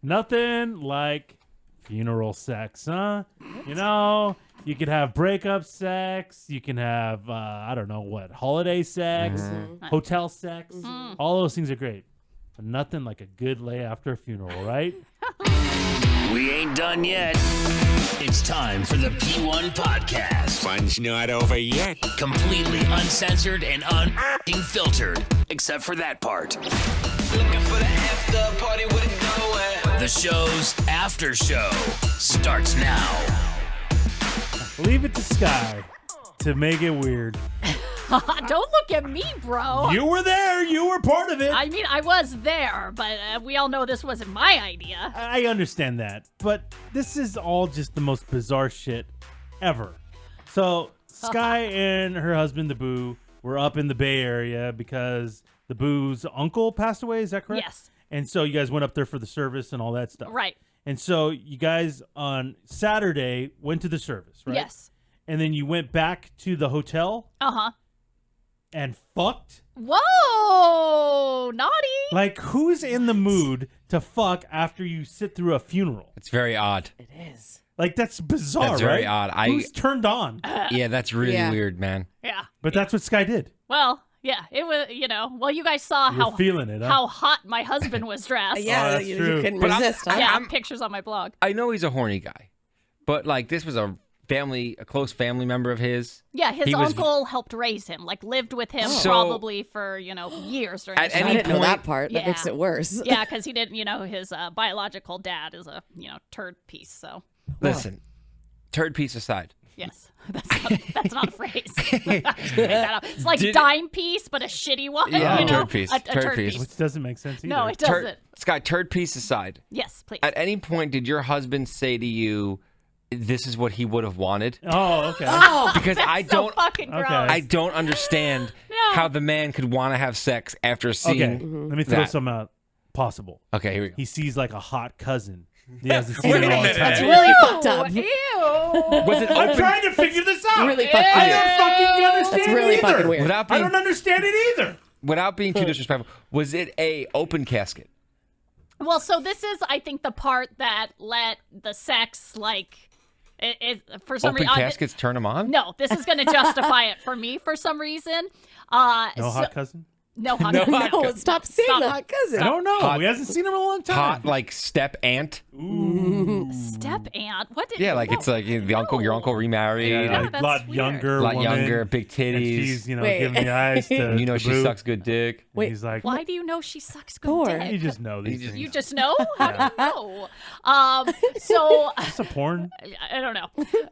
Nothing like funeral sex, huh? You know, you could have breakup sex. You can have, I don't know what, holiday sex, hotel sex. All those things are great. But nothing like a good lay after a funeral, right? We ain't done yet. It's time for the P1 Podcast. Fun's not over yet. Completely uncensored and unfiltered, except for that part. Looking for the after party with it going. The show's after show starts now. Leave it to Sky to make it weird. Don't look at me, bro. You were there. You were part of it. I mean, I was there, but we all know this wasn't my idea. I understand that, but this is all just the most bizarre shit ever. So, Sky and her husband, the Boo, were up in the Bay Area because the Boo's uncle passed away. Is that correct? Yes. And so you guys went up there for the service and all that stuff. Right. And so you guys on Saturday went to the service, right? Yes. And then you went back to the hotel Uh-huh. and fucked? Whoa, naughty. Like, who's in the mood to fuck after you sit through a funeral? It's very odd. It is. Like, that's bizarre, That's very right? odd. Who's turned on? Yeah, that's really weird, man. Yeah. But that's what Sky did. Well, yeah, it was, well, you guys saw You're feeling it, huh? how hot my husband was dressed. Yeah, that's you true. couldn't But resist. huh? Yeah, pictures on my blog. I know he's a horny guy, but like this was a close family member of his. Yeah, his He was- uncle helped raise him, like lived with him So- probably for, years during At his I any life. didn't know that point- part. That Yeah. makes it worse. Yeah, because he didn't, his biological dad is a, turd piece. So, Listen, turd piece aside. yes, that's not a phrase. Make that up. It's like Did- dime piece, but a shitty one. Yeah, you know? turd piece, A turd turd piece. Which doesn't make sense either. No, it doesn't. Turd piece aside. Yes, please. At any point, did your husband say to you, "This is what he would have wanted"? Oh, okay. Because I so don't, fucking gross. Okay. I don't understand No. how the man could want to have sex after seeing. Okay, let me throw that. some out. Possible. Okay, here we go. He sees like a hot cousin. He hasn't seen Wait in a a long minute. time. That's really fucked up. Ew. Was it I'm open trying to figure this out. Really fucking I weird. don't fucking understand That's really it either. fucking weird. without I being don't understand it either. without being too disrespectful? Was it a open casket? Well, so this is, I think, the part that let the sex, for some Open reason. caskets turn him on? No, this is going to justify it for me for some reason. No hot cousin? No hot No cousin. No, stop saying Stop. the hot cousin. I don't know. Hot- We hasn't seen him in a long time. Hot like step aunt. Step aunt. What did? Yeah, like no. it's like the uncle, your uncle remarried. Yeah, No, like a that's lot weird. younger A lot woman. younger, big And titties. she's, Wait. giving the eyes to You know the she boo. sucks good dick. And he's like, Why do you know she sucks good Poor. dick? you just know these things. You just know? How do you know? So It's a porn. I don't know.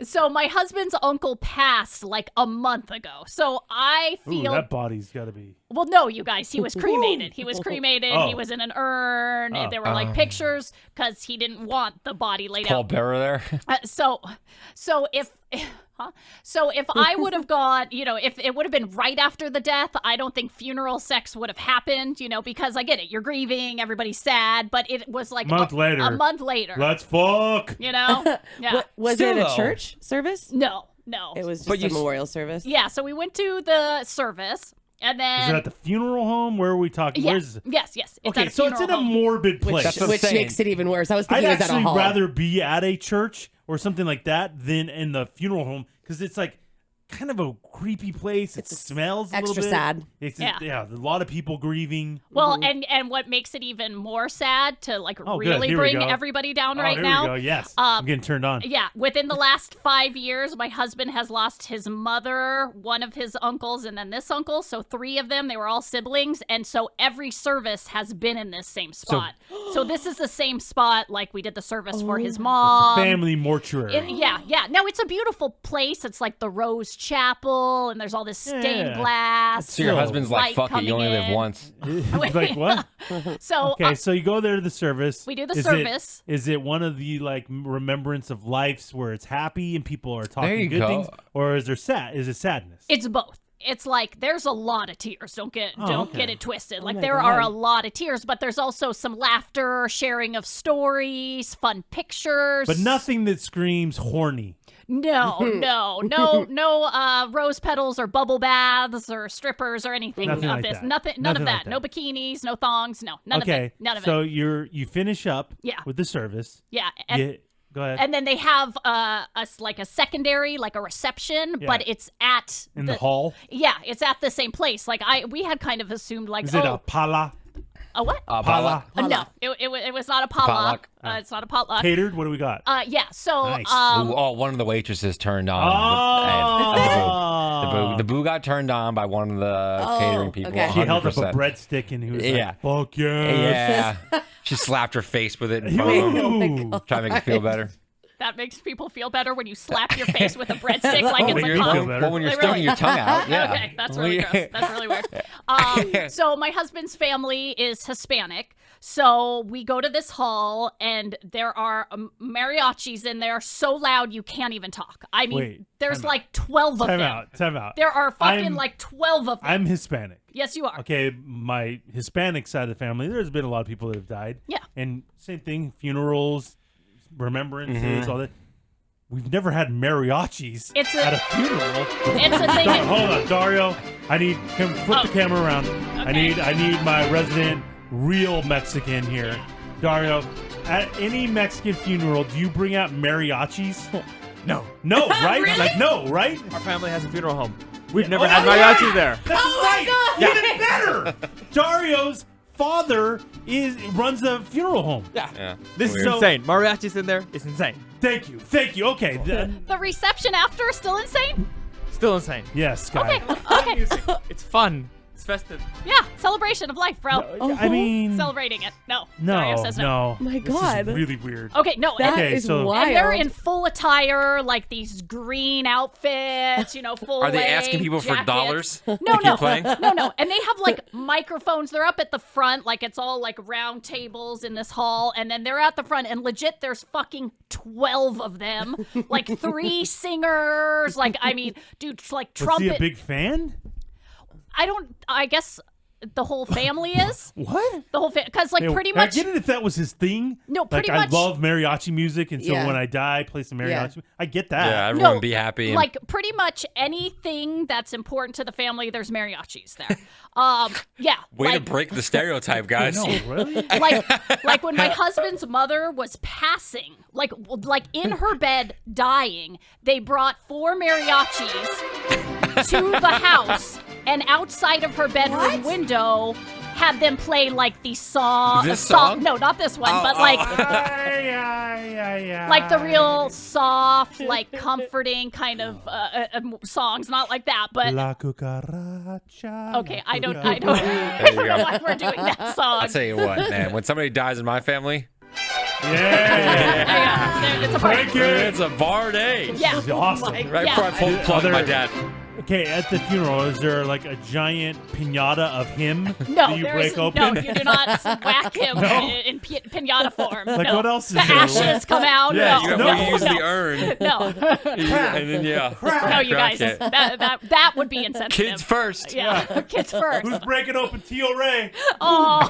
So my husband's uncle passed like a month ago. So I Ooh, feel that body's got to be. well, no, you guys, he was cremated. He was cremated. Oh. He was in an urn. Oh. There were like pictures because he didn't want the body laid Paul out. Bearer there. So if I would have gone, if it would have been right after the death, I don't think funeral sex would have happened, because I get it. You're grieving, everybody's sad, but it was like Month later. a month later, Let's fuck. Yeah. Was Still, it a though. church service? No. It was just But a you s- memorial service. Yeah, so we went to the service, and Is it then at the funeral home? Where are we talking? yeah, Where's yes. It's Okay, at a so it's in a funeral home. morbid place. That's what I'm Which saying. makes it even worse. I was I'd thinking it was at a actually hall. rather be at a church or something like that than in the funeral home because it's like kind of a creepy place. It smells a little extra bit. sad. It's Yeah. a lot of people grieving. Well, and what makes it even more sad to Oh, good. really Here we bring go. everybody down Oh, right here now. we go. Yes, I'm getting turned on. Yeah, within the last 5 years, my husband has lost his mother, one of his uncles, and then this uncle. So 3 of them. They were all siblings, and so every service has been in this same spot. So this is the same spot like we did the service for his mom. Family mortuary. Yeah. No, it's a beautiful place. It's like the Rose Chapel, and there's all this stained Yeah. glass. So your husband's like, light fuck it, you coming only live in. once. like what? So Okay, so you go there to the service. We do the Is service. Is it one of the like remembrance of lives where it's happy and people are There talking you good go. things, or is there sad? Is it sadness? it's both. it's like there's a lot of tears. Don't get it twisted. Like my there are God. a lot of tears, but there's also some laughter, sharing of stories, fun pictures. But nothing that screams horny. No rose petals or bubble baths or strippers or anything Nothing of like this. that. None of Nothing that. like No that. bikinis, no thongs, no. None of Okay, it. None of so it. you finish up Yeah. with the service. Yeah. And, Go ahead. and then they have a secondary, like a reception, Yeah. but it's at In the hall? Yeah, it's at the same place. Like we had kind of assumed like Is it a pala? a what? Pala? No, it was not a potluck. Potluck. It's not a potluck. Catered? What do we got? Yeah. So Nice. One of the waitresses turned on. Oh. The boo got turned on by one of the catering people. okay. She held up a 100%. breadstick and he was Yeah. like, fuck yes. Yeah. She slapped her face with it in front of him, Ooh. trying to make it feel better. that makes people feel better when you slap your face with a breadstick like it's Make a you cup. feel better. Well, when you're Like, sticking really? your tongue out, yeah. Okay, that's really gross. That's really weird. So my husband's family is Hispanic. So we go to this hall, and there are mariachis in there so loud you can't even talk. I mean, Wait, there's time out. like 12 of Time them. out. Time out. There are fucking I'm- like 12 of them. I'm Hispanic. Yes, you are. Okay, my Hispanic side of the family, there's been a lot of people that have died. Yeah. And same thing, funerals, remembrances, Mm-hmm. all that. We've never had mariachis It's a- at a funeral. It's a thing. Hold on, Dario. I need flip the camera around. I need my resident real Mexican here. Dario, at any Mexican funeral, do you bring out mariachis? No. No, right? Really? Like no, right? Our family has a funeral home. We've never Oh, had yeah. mariachi there. That's right. Even better. Dario's father runs a funeral home. Yeah. This is Weird. insane. Mariachi's in there. It's insane. Thank you. Okay. The reception after is still insane? Still insane. Yes, Sky. Okay. Music. It's fun. It's festive. Yeah, celebration of life, bro. I mean, Celebrating it. No. Dario no, says no. My This is God. really weird. Okay, no. That Okay, is so- wild. And they're in full attire, like these green outfits, full Are they leg asking people for jackets. dollars? No, to keep playing? no. And they have like microphones. They're up at the front, like it's all like round tables in this hall. And then they're at the front, and legit, there's fucking 12 of them. Like 3 singers. Like, I mean, dude, like Was he trumpet. a big fan? I guess the whole family is. What? The whole family. Because, like, Hey, pretty I much. get it if that was his thing. No, pretty like, much- I love mariachi music, and so Yeah. when I die, play some Yeah. mariachi. I get that. Yeah, everyone No, would be happy. And Like pretty much anything that's important to the family, there's mariachis there. Yeah. way to like, break the stereotype, guys. No, really? like when my husband's mother was passing, like in her bed dying, they brought 4 mariachis to the house, and outside of her bedroom window had them play like the song. This song? No, not this one, Oh, but oh. like Ay. like the real soft, like comforting kind of songs, not like that, but La cucaracha. okay, I don't There you know go. why we're doing that song. I'll tell you what, man. When somebody dies in my family, Yeah. It's a party. Thank you. it's a bar day. Yeah. This is awesome. Right Yeah. before I pull the plug Other- my dad. Okay, at the funeral, is there like a giant pinata of him No, that you there break is, open? no, you do not whack him No? in pinata form. Like, no. what else is the there? ashes come out. Yeah, no, You no, got to use no, the urn. no. And then, yeah. No, you guys, Crack it. that would be insensitive. Kids first. Yeah, kids first. Who's breaking open Tio Ray? Oh,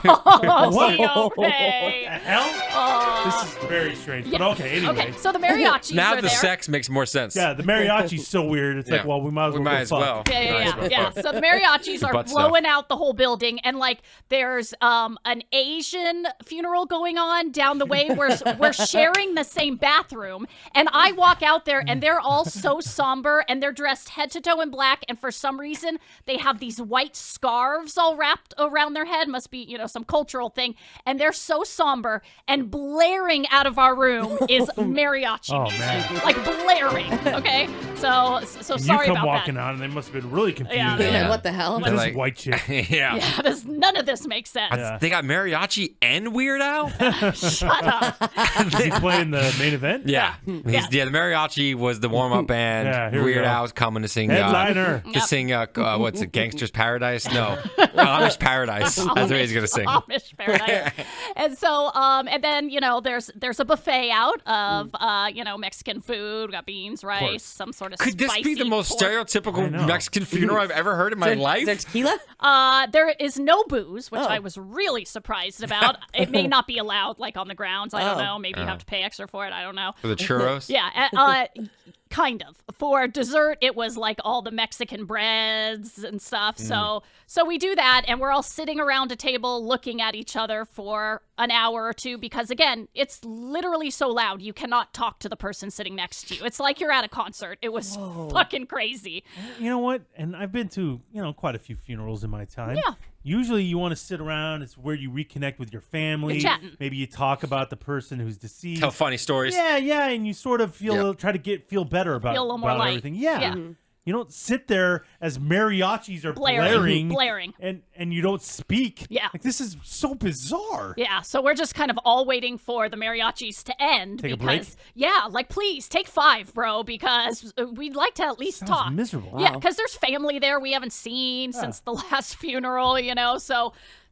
What? Tio The Ray. hell? Oh. This is very strange. But Yeah. okay, anyway. Okay, so the mariachis Now are the there. sex makes more sense. Yeah, the mariachi's so weird. It's like, Yeah. well, we might as We well might go as fuck. well. Yeah. So the mariachis are Butt blowing out the whole building, and like there's an Asian funeral going on down the way. We're sharing the same bathroom, and I walk out there, and they're all so somber, and they're dressed head to toe in black, and for some reason they have these white scarves all wrapped around their head. Must be some cultural thing, and they're so somber, and blaring out of our room is mariachi Oh, music, man. like blaring. Okay, so And sorry you come about walking that. out, and they must have been really confused. Yeah. Yeah, what the hell? Who's They're this like- white chick? yeah. Yeah, none of this makes sense. Yeah. They got mariachi and Weird Al? Shut up. Is he playing the main event? Yeah. Yeah. The mariachi was the warm-up band. Yeah, here we Weird go. Al's coming to sing. Headliner. To sing, what's it, Gangster's Paradise? No. Amish Paradise. That's what he's going to sing. Amish paradise. And so, and then, there's a buffet out of, Mexican food. We got beans, rice, some sort of Could this be spicy the most pork. stereotypical typical I know. Mexican funeral I've ever heard in my life. Is there tequila? There is no booze, which Oh. I was really surprised about. It may not be allowed, like on the grounds. I don't Oh. know. Maybe you have to pay extra for it. I don't know. For the churros. Yeah, kind of. For dessert, it was like all the Mexican breads and stuff. So we do that, and we're all sitting around a table looking at each other for an hour or two because, again, it's literally so loud you cannot talk to the person sitting next to you. It's like you're at a concert. It was fucking crazy. You know what? And I've been to, quite a few funerals in my time. Yeah. Usually you want to sit around. It's where you reconnect with your family. You're chatting. Maybe you talk about the person who's deceased. Tell funny stories. Yeah, and you sort of try to feel better about, Feel a little more about light. everything. Yeah. Yeah. You don't sit there as mariachis are blaring, Blaring. and you don't speak. Yeah. Like, this is so bizarre. Yeah, so we're just kind of all waiting for the mariachis to end Take a because break? yeah, like please take 5, bro, because we'd like to at least Sounds talk. miserable. Yeah, because there's family there we haven't seen since the last funeral,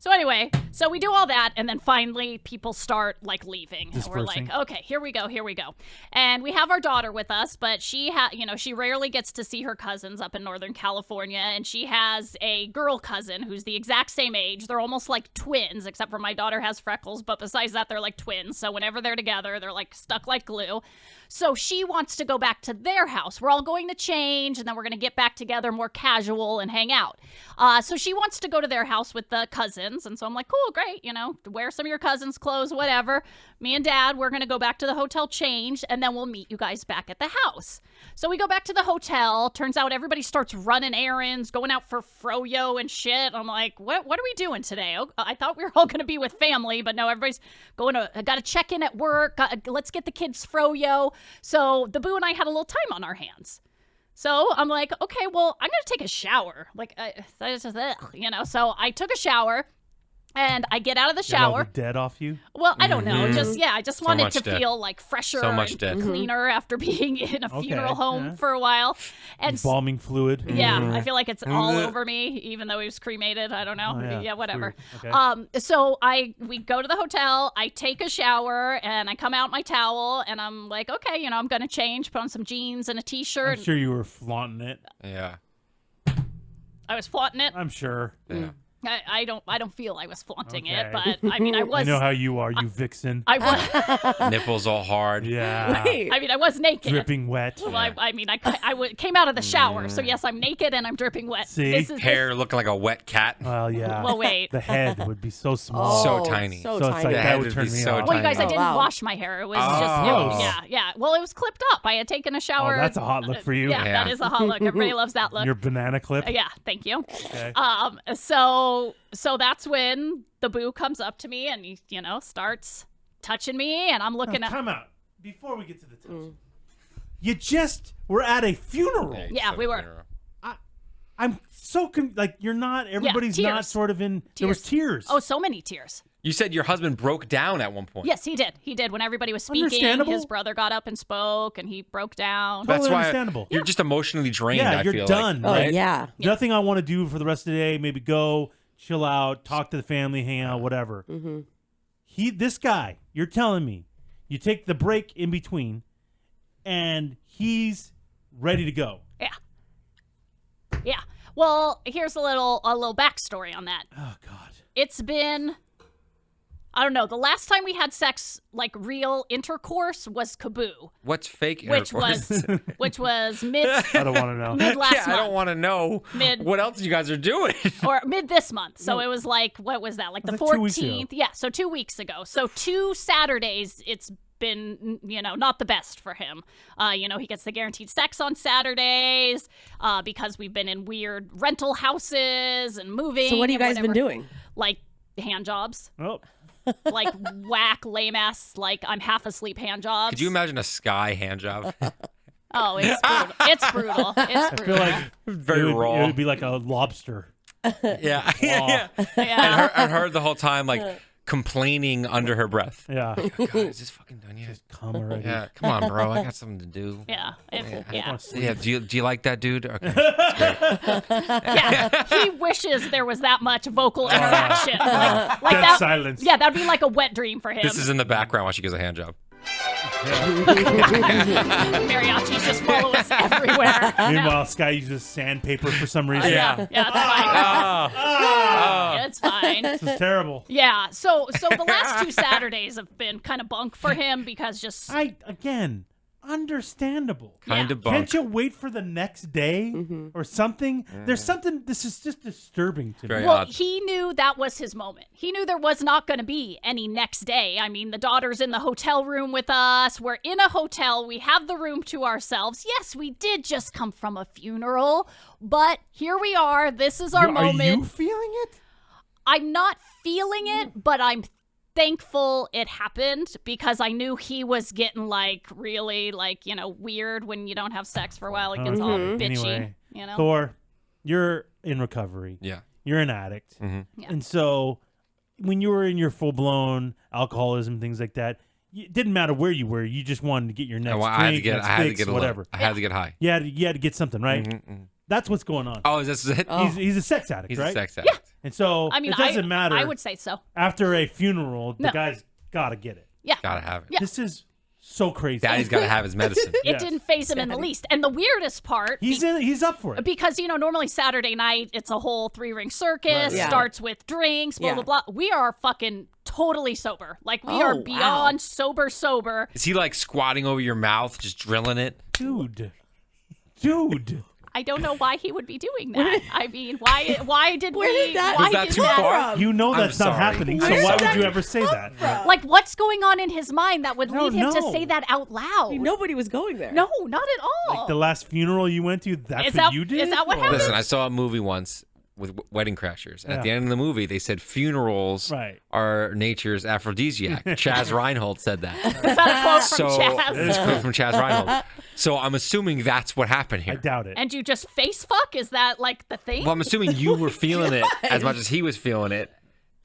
So anyway, so we do all that, and then finally people start like leaving. And we're like, Dispersing. okay, here we go. And we have our daughter with us, but she she rarely gets to see her cousins up in Northern California, and she has a girl cousin who's the exact same age. They're almost like twins, except for my daughter has freckles, but besides that, they're like twins. So whenever they're together, they're like stuck like glue. So she wants to go back to their house. We're all going to change, and then we're going to get back together more casual and hang out. So she wants to go to their house with the cousins. And so I'm like, cool, great. Wear some of your cousins' clothes, whatever. Me and Dad, we're going to go back to the hotel, change, and then we'll meet you guys back at the house. So we go back to the hotel. Turns out everybody starts running errands, going out for froyo and shit. I'm like, what are we doing today? Oh, I thought we were all going to be with family, but no, everybody's got to check in at work. Let's get the kids froyo. So the Boo and I had a little time on our hands. So I'm like, okay, well, I'm going to take a shower. Like, so I took a shower. And I get out of the Get all shower. the dead off you. Well, I don't know. I just wanted much to dead. feel like fresher So much and dead. cleaner after being in a Okay, funeral home yeah. for a while. And Embalming fluid. yeah, I feel like it's all over me, even though he was cremated. I don't know. Oh, yeah, Whatever. weird. Okay. So we go to the hotel. I take a shower and I come out my towel and I'm like, okay, I'm gonna change, put on some jeans and a t-shirt. I'm sure you were flaunting it. Yeah. I was flaunting it. I'm sure. Yeah. I don't feel I was flaunting it, Okay. but I mean I was. I know how you are, you vixen. I was. Nipples all hard. Yeah. Wait. I mean I was naked. Dripping wet. Well, I came out of the shower, so yes, I'm naked and I'm dripping wet. See? This is Hair looking like a wet cat. Well, yeah. Well, wait. The head would be so small. So tiny. So So it's tiny. like The that head would would turn be me so off. Well, you guys, I Oh, didn't wow. wash my hair. It was Oh. yeah. Well, it was clipped up. I had taken a Oh, shower. that's a hot look for you. Yeah, Yeah. that is a hot look. Everybody loves that look. Your banana clip. Yeah, thank you. Okay. So that's when the Boo comes up to me and he, starts touching me, and I'm looking Now, at. time out. Before we get to the touch. You just were at a funeral. Yeah, we were. I'm so you're not. Everybody's not tears. sort of in. There was tears. Oh, so many tears. You said your husband broke down at one point. Yes, he did. He did. When everybody was speaking, Understandable. his brother got up and spoke, and he broke down. Totally That's why understandable. you're just emotionally drained. Yeah, I you're feel done. Oh, right? yeah. Nothing I want to do for the rest of the day. Maybe go, chill out, talk to the family, hang out, whatever. This guy, you're telling me, you take the break in between, and he's ready to go. Yeah. Well, here's a little backstory on that. Oh God. It's been, I don't know, the last time we had sex, like real intercourse, was Kaboo, What's fake which intercourse? was mid I don't want to know. mid last yeah, I don't month want to know Mid- what else you guys are doing. or mid this month. So it was like, what was that? Like the Like 2 weeks ago. 14th. Yeah, so 2 weeks ago. So 2 Saturdays it's been, not the best for him. He gets the guaranteed sex on Saturdays because we've been in weird rental houses and moving. So what have you and guys been whatever. doing? Like hand jobs. Oh, Like whack, lame ass, like I'm half asleep hand jobs. Could you imagine a sky hand job? Oh, it's brutal. It's brutal. It's I feel brutal. like Very it would, raw. It would be like a lobster. yeah. yeah. Yeah. And her the whole time like complaining under her breath. Yeah. God, is this fucking done yet? Just come already. Yeah, come on, bro. I got something to do. Yeah. Yeah. Yeah, do you like that dude? Okay. Yeah. He wishes there was that much vocal interaction. Like Dead that. silence. Yeah, that'd be like a wet dream for him. This is in the background while she gives a hand job. Mariachis just follow us everywhere. Meanwhile, Sky uses sandpaper for some reason. Yeah, it's fine. Oh. It's fine. This is terrible. Yeah, so the last 2 Saturdays have been kind of bunk for him because just Understandable. Kind of Can't bunk. you wait for the next day or something? There's something. This is just disturbing to me. Very well, odd. he knew that was his moment. He knew there was not going to be any next day. I mean, the daughter's in the hotel room with us. We're in a hotel. We have the room to ourselves. Yes, we did just come from a funeral, but here we are. This is our moment. Are you feeling it? I'm not feeling it, but I'm thankful it happened because I knew he was getting really weird when you don't have sex for a while. It gets all bitchy, Anyway, you know. Thor, you're in recovery. Yeah. You're an addict. Mhm. Yeah. And so when you were in your full-blown alcoholism, things like that, it didn't matter where you were. You just wanted to get your next I drink, had to get. next I had to fix, get a whatever. I had to get high. You had to get something, right? Mhm. That's what's going on. Oh, is this it? He's a sex addict, He's right? a sex addict. And so I mean, it doesn't matter. I would say so. After a funeral, the No. guy's got to get it. Yeah. Gotta have it. Yeah. This is so crazy. Daddy's gotta have his medicine. It Yes. didn't phase him in the least. And the weirdest part, He's up for it. because normally Saturday night it's a whole 3-ring circus, Right. Yeah. starts with drinks, blah Yeah. blah blah. We are fucking totally sober. Like we Oh, are wow. beyond sober. Is he like squatting over your mouth, just drilling it? Dude. I don't know why he would be doing that. I mean, why did Where we? did that- why Was that did too that? far? You know I'm that's not sorry. happening, so I'm why would sorry. you ever say that? Like, what's going on in his mind that would I don't lead him to know. say that out loud? Nobody was going there. No, not at all. Like the last funeral you went to, that's Is what that- you did? is that what Or- happened? Listen, I saw a movie once with Wedding Crashers, and at the end of the movie, they said funerals Right. are nature's aphrodisiac. Chaz Reinhold said that. Is that a quote from So Chaz? this quote from Chaz Reinhold. So I'm assuming that's what happened I here. doubt it. And you just face fuck? Is that like the thing? Well, I'm assuming you were feeling it as much as he was feeling it,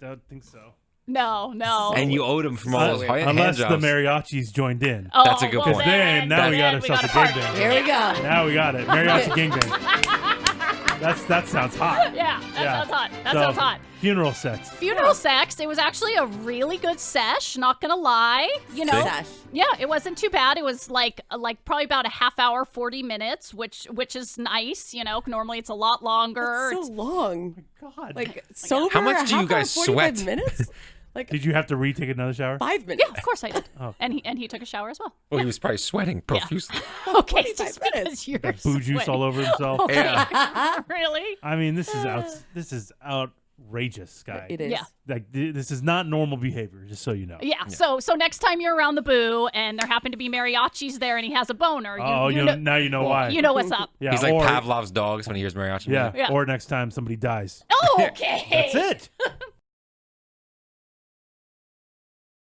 Don't think so. No. and you owed him from all those hand Unless the jobs. mariachis joined in. Oh, That's a good well, point. Then, now we got then ourselves a party. gangbang. Here we go. Now we got it. Mariachi gangbang. That sounds hot. Yeah, that Yeah. sounds hot. That So, sounds hot. Funeral sex. Funeral sex. It was actually a really good sesh. Not gonna lie. Sesh. Yeah, it wasn't too bad. It was like probably about a half hour, 40 minutes, which is nice. Normally it's a lot longer. That's so long. God. Like sober. How much a do you half hour, guys 45 sweat? minutes? Like Did you have to retake another shower? 5 minutes. Yeah, of course I did. Oh. And he took a shower as well. Well, he was probably sweating profusely. Okay, 45 just minutes. because you're Got boo juice all over himself. Yeah. Really? I mean, this is outrageous, guy. It is. Yeah. Like this is not normal behavior. Just so you know. Yeah. So next time you're around the boo and there happen to be mariachis there and he has a boner, Oh, you know, now you know why. you know what's up. Yeah. He's like or, Pavlov's dogs when he hears mariachi Yeah. music. Yeah. Or next time somebody dies. Okay. That's it.